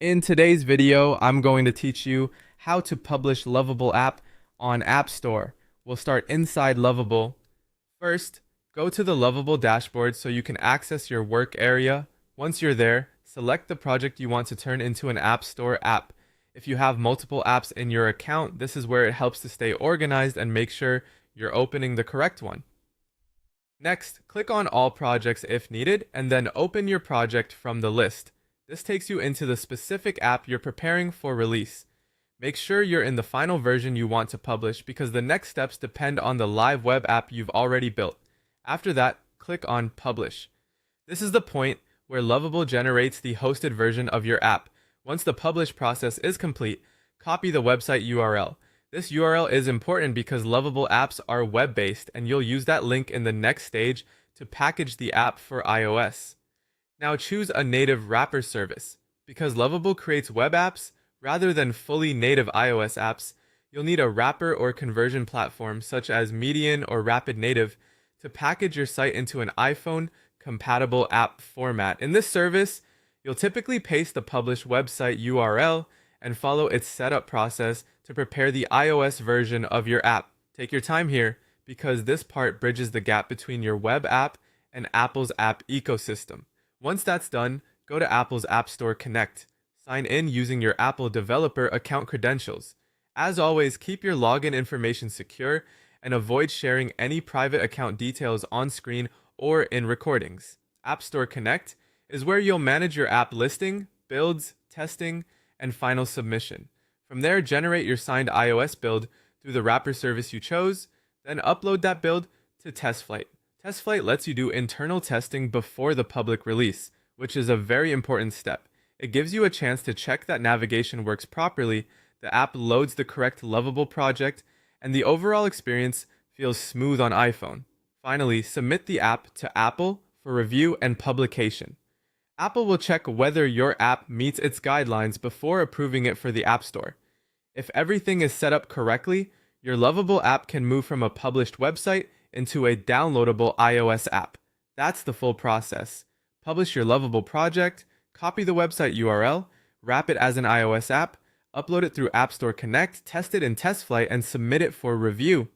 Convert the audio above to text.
In today's video, I'm going to teach you how to publish Lovable app on App Store. We'll start inside Lovable. First, go to the Lovable dashboard so you can access your work area. Once you're there, select the project you want to turn into an App Store app. If you have multiple apps in your account, this is where it helps to stay organized and make sure you're opening the correct one. Next, click on All Projects if needed, and then open your project from the list. This takes you into the specific app you're preparing for release. Make sure you're in the final version you want to publish because the next steps depend on the live web app you've already built. After that, click on Publish. This is the point where Lovable generates the hosted version of your app. Once the publish process is complete, copy the website URL. This URL is important because Lovable apps are web-based, and you'll use that link in the next stage to package the app for iOS. Now choose a native wrapper service. Because Lovable creates web apps rather than fully native iOS apps, you'll need a wrapper or conversion platform such as Median or Rapid Native to package your site into an iPhone-compatible app format. In this service, you'll typically paste the published website URL and follow its setup process to prepare the iOS version of your app. Take your time here because this part bridges the gap between your web app and Apple's app ecosystem. Once that's done, go to Apple's App Store Connect. Sign in using your Apple developer account credentials. As always, keep your login information secure and avoid sharing any private account details on screen or in recordings. App Store Connect is where you'll manage your app listing, builds, testing, and final submission. From there, generate your signed iOS build through the wrapper service you chose, then upload that build to TestFlight. TestFlight lets you do internal testing before the public release, which is a very important step. It gives you a chance to check that navigation works properly, the app loads the correct Lovable project, and the overall experience feels smooth on iPhone. Finally, submit the app to Apple for review and publication. Apple will check whether your app meets its guidelines before approving it for the App Store. If everything is set up correctly, your Lovable app can move from a published website into a downloadable iOS app. That's the full process. Publish your Lovable project, copy the website URL, wrap it as an iOS app, upload it through App Store Connect, test it in TestFlight, and submit it for review.